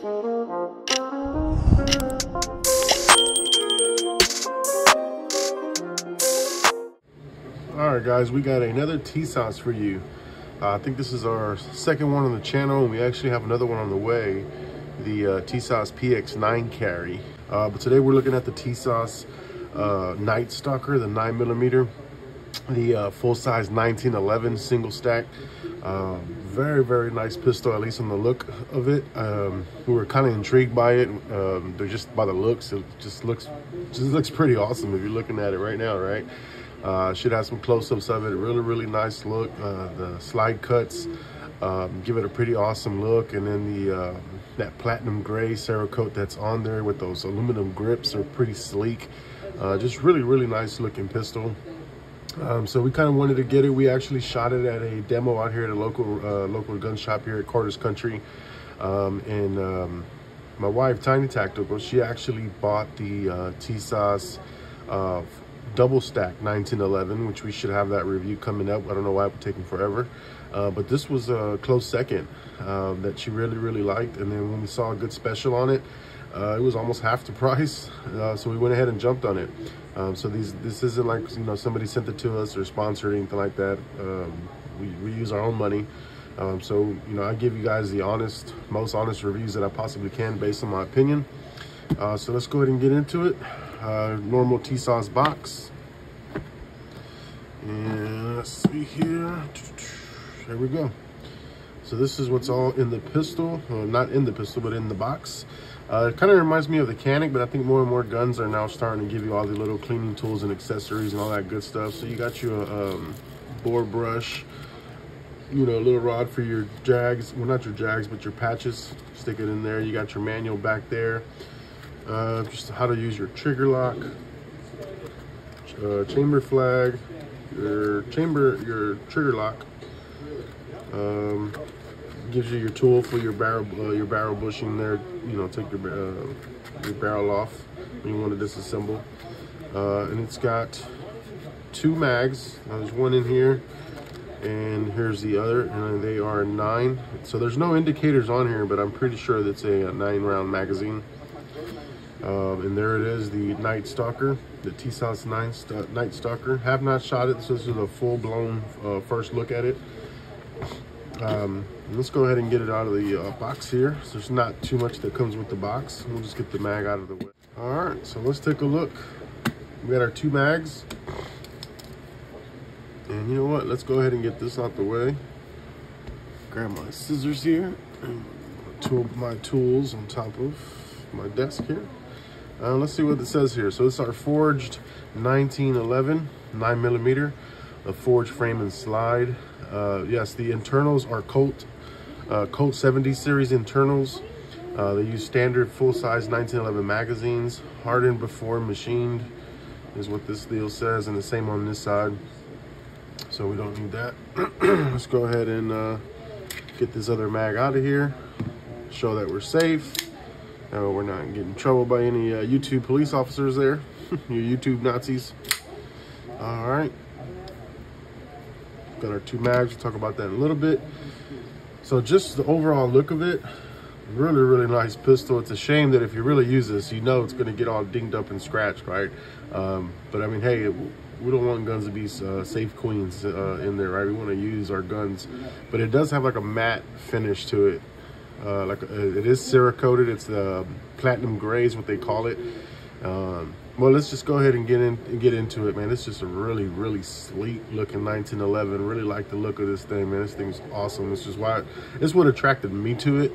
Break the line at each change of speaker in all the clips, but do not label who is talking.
All right, guys, we got another Tisas for you. I think this is our second one on the channel, and we actually have another one on the way, the Tisas PX9 carry. But today we're looking at the Tisas Night Stalker, the 9mm, the full-size 1911 single stack. Very, very nice pistol, at least on the look of it. We were kind of intrigued by it. They're just by the looks, it just looks pretty awesome if you're looking at it right now, right? Should have some close-ups of it. Really, really nice look. The slide cuts give it a pretty awesome look, and then the that platinum gray Cerakote that's on there with those aluminum grips are pretty sleek. Just really, really nice looking pistol. So we kind of wanted to get it. We actually shot it at a demo out here at a local gun shop here at Carter's Country. And my wife, Tiny Tactical, she actually bought the Tisas double stack 1911, which we should have that review coming up. I don't know why it's taking forever, but this was a close second that she really, really liked. And then when we saw a good special on it, it was almost half the price, so we went ahead and jumped on it. So this isn't like, you know, somebody sent it to us or sponsored or anything like that. We use our own money. So, you know, I give you guys the most honest reviews that I possibly can based on my opinion. So let's go ahead and get into it. Normal Tisas box. And let's see here. There we go. So this is what's all in the pistol. Well, not in the pistol, but in the box. It kind of reminds me of the Canic, but I think more and more guns are now starting to give you all the little cleaning tools and accessories and all that good stuff. So you got your bore brush, you know, a little rod for your jags. Well, not your jags, but your patches. Stick it in there. You got your manual back there. Just how to use your trigger lock, chamber flag, your trigger lock. Gives you your tool for your barrel bushing there. You know, take your barrel off when you want to disassemble. And it's got 2 mags. There's one in here, and here's the other, and they are 9. So there's no indicators on here, but I'm pretty sure that's a 9-round magazine. And there it is, the Night Stalker, the Tisas Night Stalker. Have not shot it, so this is a full-blown first look at it. Let's go ahead and get it out of the box here. So there's not too much that comes with the box. We'll just get the mag out of the way. All right, so let's take a look. We got our 2 mags. And you know what? Let's go ahead and get this out the way. Grab my scissors here. And my tools on top of my desk here. Let's see what it says here. So it's our forged 1911 9mm, a forged frame and slide. Yes, the internals are Colt 70 series internals. They use standard full-size 1911 magazines, hardened before machined, is what this deal says, and the same on this side. So we don't need that. Let's go ahead and get this other mag out of here. Show that we're safe. We're not getting in trouble by any YouTube police officers there. You YouTube Nazis. All right. Got our 2 mags. We'll talk about that in a little bit. So just the overall look of it, really, really nice pistol. It's a shame that if you really use this, you know it's going to get all dinged up and scratched, right? But I mean, hey, we don't want guns to be safe queens in there, right? We want to use our guns. But it does have like a matte finish to it. It is Cerakoted. It's the platinum gray is what they call it. Well, let's just go ahead and get into it, man. It's just a really, really sleek looking 1911. Really like the look of this thing, man. This thing's awesome. This is what attracted me to it.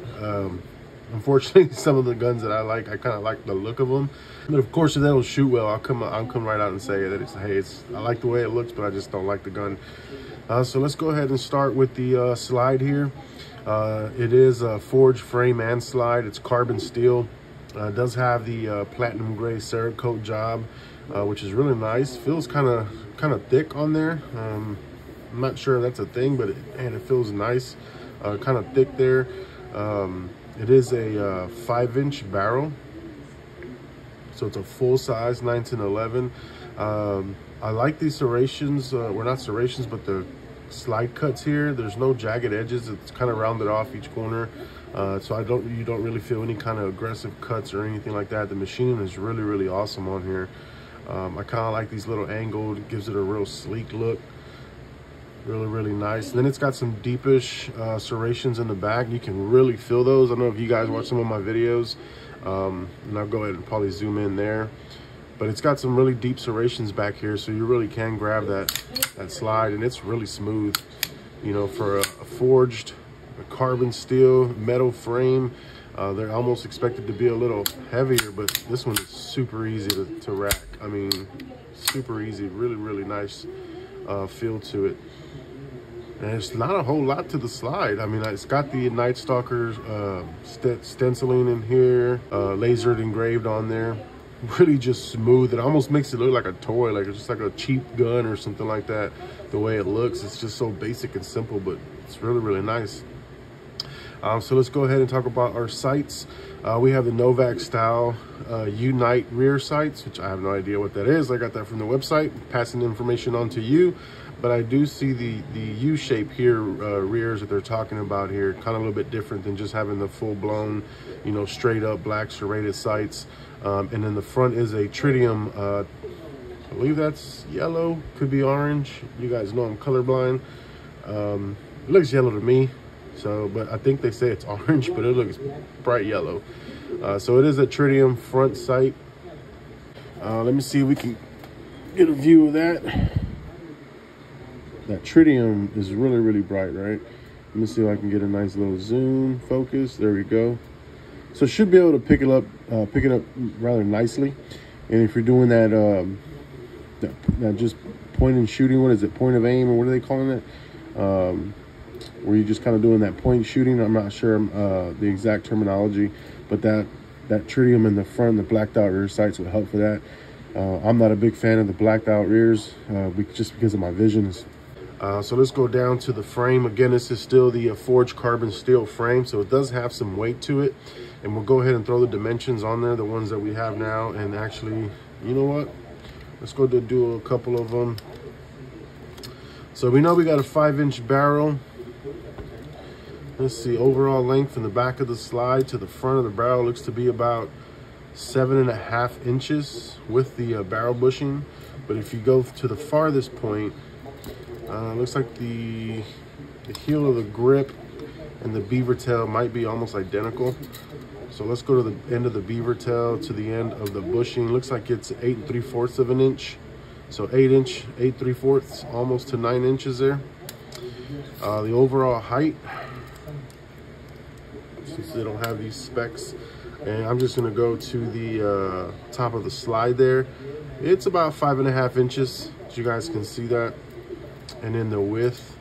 Unfortunately, some of the guns that I like, I kind of like the look of them. But of course, if they don't shoot well, I'll come right out and say that I like the way it looks, but I just don't like the gun. So let's go ahead and start with the slide here. It is a forged frame and slide. It's carbon steel. It does have the platinum gray Cerakote job, which is really nice. Feels kind of thick on there. I'm not sure if that's a thing, but it feels nice. Kind of thick there. It is a 5-inch barrel, so it's a full-size 1911. I like these serrations. Well, not serrations, but the slide cuts here. There's no jagged edges. It's kind of rounded off each corner. So you don't really feel any kind of aggressive cuts or anything like that. The machining is really awesome on here. I kind of like these little angled. It gives it a real sleek look. Really nice. And then it's got some deepish serrations in the back. You can really feel those. I don't know if you guys watch some of my videos, and I'll go ahead and probably zoom in there, but it's got some really deep serrations back here, so you really can grab that slide, and it's really smooth, you know, for a forged carbon steel metal frame. They're almost expected to be a little heavier, but this one is super easy to rack. I mean, super easy. Really nice feel to it. And it's not a whole lot to the slide. I mean, it's got the Night Stalker stenciling in here, lasered engraved on there. Really just smooth. It almost makes it look like a toy, like it's just like a cheap gun or something like that. The way it looks, it's just so basic and simple, but it's really nice. So let's go ahead and talk about our sights. We have the Novak style Unite rear sights, which I have no idea what that is. I got that from the website, passing the information on to you. But I do see the U-shape here, rears that they're talking about here, kind of a little bit different than just having the full-blown, you know, straight up black serrated sights. And then the front is a tritium, I believe that's yellow, could be orange. You guys know I'm colorblind. It looks yellow to me, so, but I think they say it's orange, but it looks bright yellow. So it is a tritium front sight. Let me see if we can get a view of that. That tritium is really bright, right? Let me see if I can get a nice little zoom focus. There we go. So should be able to pick it up rather nicely. And if you're doing that, that just point and shooting, what is it? Point of aim, or what are they calling it? Where you're just kind of doing that point shooting. I'm not sure the exact terminology, but that tritium in the front, the blacked out rear sights would help for that. I'm not a big fan of the blacked out rears, just because of my vision. So let's go down to the frame. Again, this is still the forged carbon steel frame, so it does have some weight to it. And we'll go ahead and throw the dimensions on there, the ones that we have now. And actually, you know what? Let's go to do a couple of them. So we know we got a 5-inch barrel. Let's see, overall length from the back of the slide to the front of the barrel looks to be about 7.5 inches with the barrel bushing. But if you go to the farthest point, looks like the heel of the grip and the beaver tail might be almost identical. So let's go to the end of the beaver tail to the end of the bushing. Looks like it's 8 3/4 of an inch. So 8 3/4, almost to 9 inches there. The overall height, since they don't have these specs, and I'm just gonna go to the top of the slide there. It's about 5.5 inches, as you guys can see that. And then the width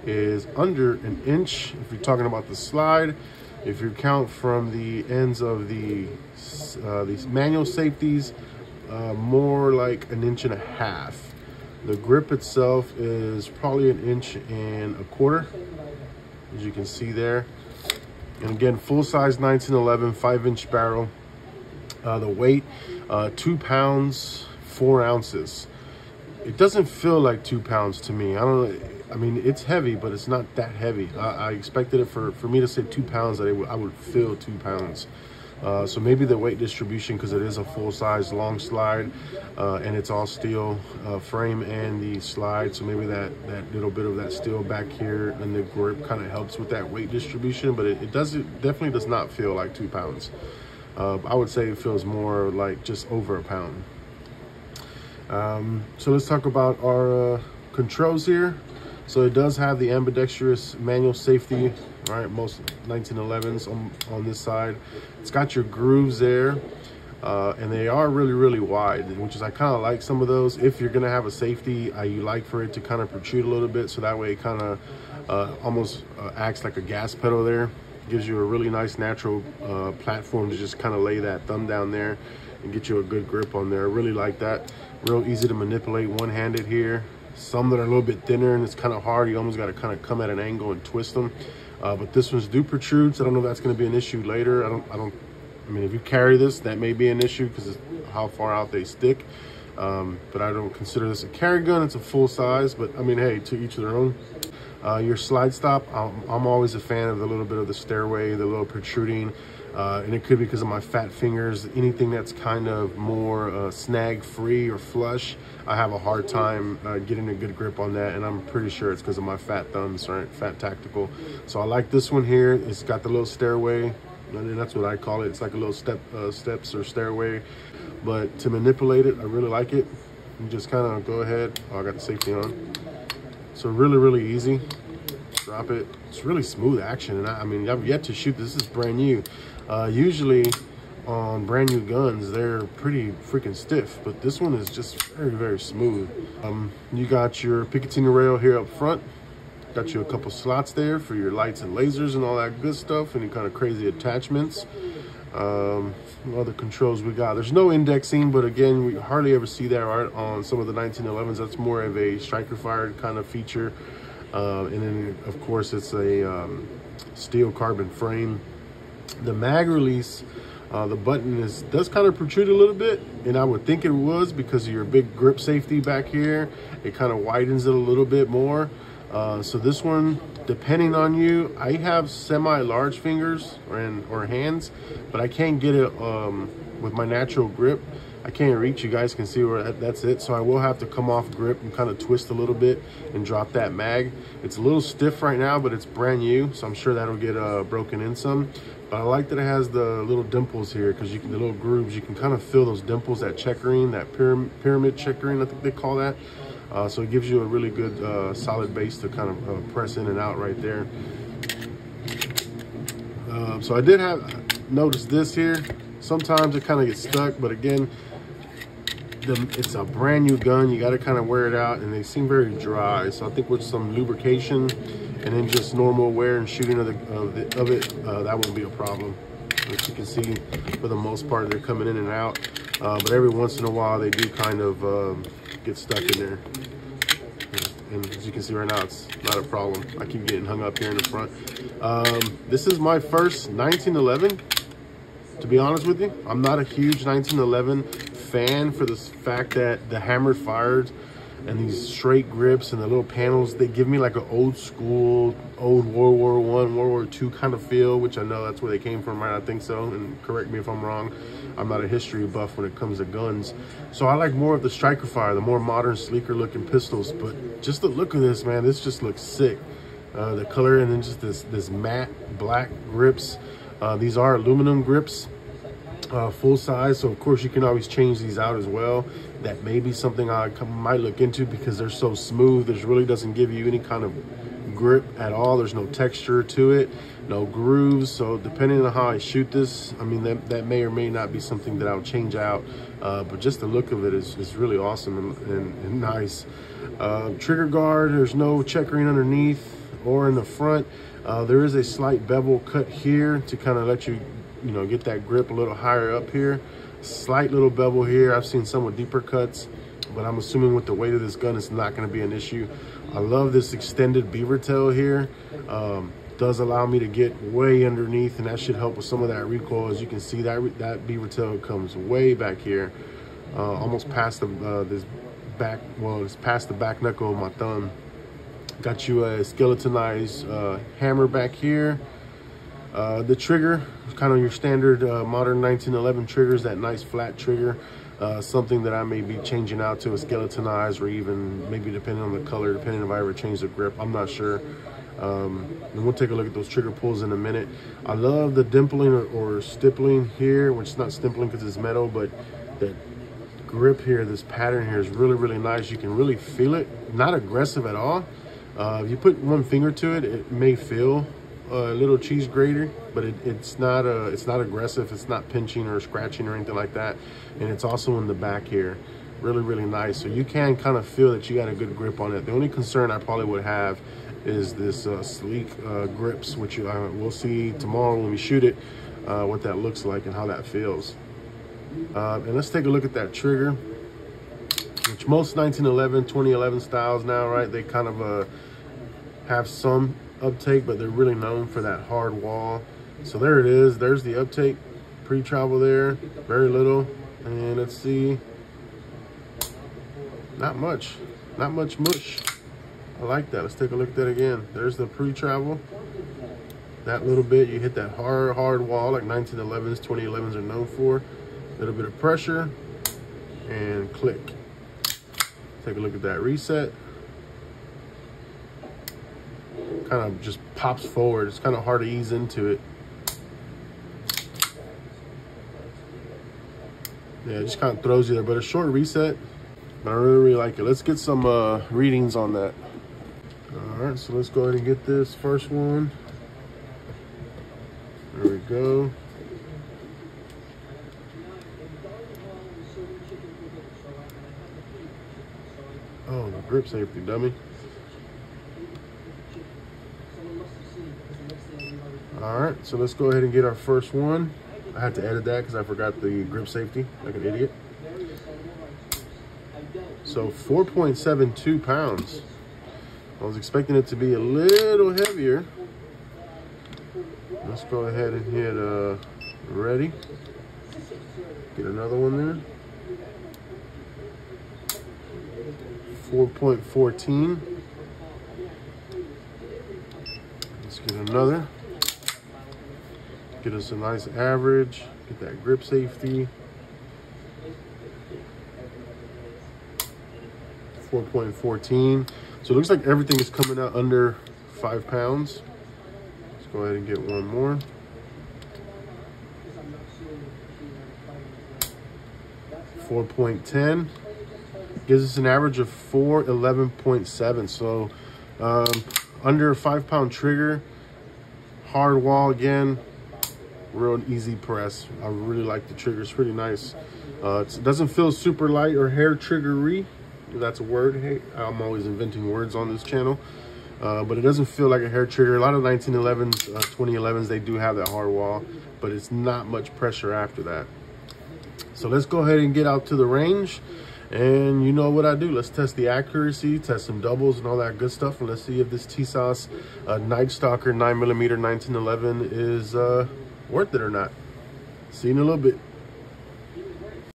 is under an inch if you're talking about the slide. If you count from the ends of these manual safeties, more like 1.5 inches. The grip itself is probably 1.25 inches, as you can see there. And again, full size 1911 5-inch barrel. The weight, 2 pounds 4 ounces. It doesn't feel like 2 pounds to me. I don't know. I mean, it's heavy, but it's not that heavy. I expected it for me to say 2 pounds, that I would feel 2 pounds. So maybe the weight distribution, because it is a full-size long slide, and it's all steel frame and the slide. So maybe that little bit of that steel back here and the grip kind of helps with that weight distribution. But it definitely does not feel like 2 pounds. I would say it feels more like just over a pound. So let's talk about our controls here. So it does have the ambidextrous manual safety, right? Most 1911s on this side. It's got your grooves there, and they are really wide, which is, I kind of like some of those. If you're gonna have a safety, you like for it to kind of protrude a little bit, so that way it kind of almost acts like a gas pedal there. Gives you a really nice natural platform to just kind of lay that thumb down there and get you a good grip on there. I really like that. Real easy to manipulate one-handed here. Some that are a little bit thinner and it's kind of hard. You almost got to kind of come at an angle and twist them. But this one's do protrude, so I don't know if that's going to be an issue later. I mean, if you carry this, that may be an issue because of how far out they stick. But I don't consider this a carry gun. It's a full size, but I mean, hey, to each their own. Your slide stop, I'm always a fan of a little bit of the stairway, the little protruding, and it could be because of my fat fingers. Anything that's kind of more snag free or flush, I have a hard time getting a good grip on that, and I'm pretty sure it's because of my fat thumbs, right? Fat tactical. So I like this one here. It's got the little stairway, and that's what I call it. It's like a little steps or stairway, but to manipulate it, I really like it. You just kind of go ahead. Oh, I got the safety on. So really easy. Drop it. It's really smooth action, and I mean, I've yet to shoot this. This is brand new. Usually on brand new guns, they're pretty freaking stiff, but this one is just very smooth. You got your Picatinny rail here up front. Got you a couple slots there for your lights and lasers and all that good stuff. Any kind of crazy attachments. Other controls we got. There's no indexing, but again, we hardly ever see that right on some of the 1911s. That's more of a striker fired kind of feature. And then of course it's a steel carbon frame. The mag release, the button does kind of protrude a little bit, and I would think it was because of your big grip safety back here. It kind of widens it a little bit more. So this one, depending on you, I have semi-large fingers or hands, but I can't get it with my natural grip. I can't reach. You guys can see where that's it. So I will have to come off grip and kind of twist a little bit and drop that mag. It's a little stiff right now, but it's brand new, so I'm sure that'll get broken in some. But I like that it has the little dimples here, because you can, the little grooves, you can kind of feel those dimples, that checkering, that pyramid checkering, I think they call that. So it gives you a really good solid base to kind of press in and out right there. So I did notice this here. Sometimes it kind of gets stuck, but again, it's a brand new gun. You got to kind of wear it out, and they seem very dry. So I think with some lubrication and then just normal wear and shooting of it, that won't be a problem. As you can see, for the most part, they're coming in and out. But every once in a while, they do kind of get stuck in there. And as you can see right now, it's not a problem. I keep getting hung up here in the front. This is my first 1911. To be honest with you, I'm not a huge 1911 fan for the fact that the hammered fires and these straight grips and the little panels, they give me like an old school, old World War I, World War II kind of feel, which I know that's where they came from, right? I think so, and correct me if I'm wrong. I'm not a history buff when it comes to guns. So I like more of the striker fire, the more modern, sleeker looking pistols. But just the look of this, man, this just looks sick. The color, and then just this matte black grips. These are aluminum grips, full size, so of course you can always change these out as well. That may be something I might look into, because they're so smooth. This really doesn't give you any kind of grip at all. There's no texture to it, no grooves. So depending on how I shoot this, I mean, that may or may not be something that I'll change out. But just the look of it is really awesome and nice. Trigger guard, there's no checkering underneath or in the front. There is a slight bevel cut here to kind of let you get that grip a little higher up here. Slight little bevel here. I've seen some with deeper cuts, but I'm assuming with the weight of this gun, it's not going to be an issue. I love this extended beaver tail here. Does allow me to get way underneath, and that should help with some of that recoil. As you can see, that beaver tail comes way back here, almost past this back. Well, it's past the back knuckle of my thumb. Got you a skeletonized hammer back here. The trigger, kind of your standard modern 1911 triggers, that nice flat trigger. Something that I may be changing out to a skeletonized, or even maybe depending on the color, depending if I ever change the grip, I'm not sure. And we'll take a look at those trigger pulls in a minute. I love the dimpling or stippling here, which is not stippling because it's metal, but that grip here, this pattern here is really nice. You can really feel it. Not aggressive at all. If you put one finger to it, it may feel a little cheese grater, but it's not aggressive. It's not pinching or scratching or anything like that. And it's also in the back here, really nice. So you can kind of feel that you got a good grip on it. The only concern I probably would have is this sleek grips, which we'll see tomorrow when we shoot it, what that looks like and how that feels. And let's take a look at that trigger, which most 1911, 2011 styles now, right? They kind of have some uptake, but they're really known for that hard wall. So there it is. There's the uptake, pre-travel there, very little. And let's see, not much mush. I like that. Let's take a look at that again. There's the pre-travel. That little bit, you hit that hard wall like 1911s, 2011s are known for. A little bit of pressure and click. Take a look at that reset. Kind of just pops forward. It's kind of hard to ease into it. Yeah, it just kind of throws you there, but a short reset. But I really like it. Let's get some readings on that. All right, so let's go ahead and get this first one. There we go. Oh, the grip safety, dummy. All right, so let's go ahead and get our first one. I had to edit that because I forgot the grip safety, like an idiot. So 4.72 pounds. I was expecting it to be a little heavier. Let's go ahead and hit ready. Get another one there. 4.14. Let's get another. Get us a nice average. Get that grip safety. 4.14. So it looks like everything is coming out under 5 pounds. Let's go ahead and get one more. .4 gives us an average of 411.7. So under a 5 pound trigger, hard wall again, real easy press. I really like the trigger, it's pretty nice. It doesn't feel super light or hair triggery. That's a word. Hey, I'm always inventing words on this channel. But it doesn't feel like a hair trigger. A lot of 1911s, 2011s, they do have that hard wall, but it's not much pressure after that. So let's go ahead and get out to the range. And you know what I do. Let's test the accuracy, test some doubles and all that good stuff. And let's see if this Tisas Night Stalker 9mm 1911 is worth it or not. See you in a little bit.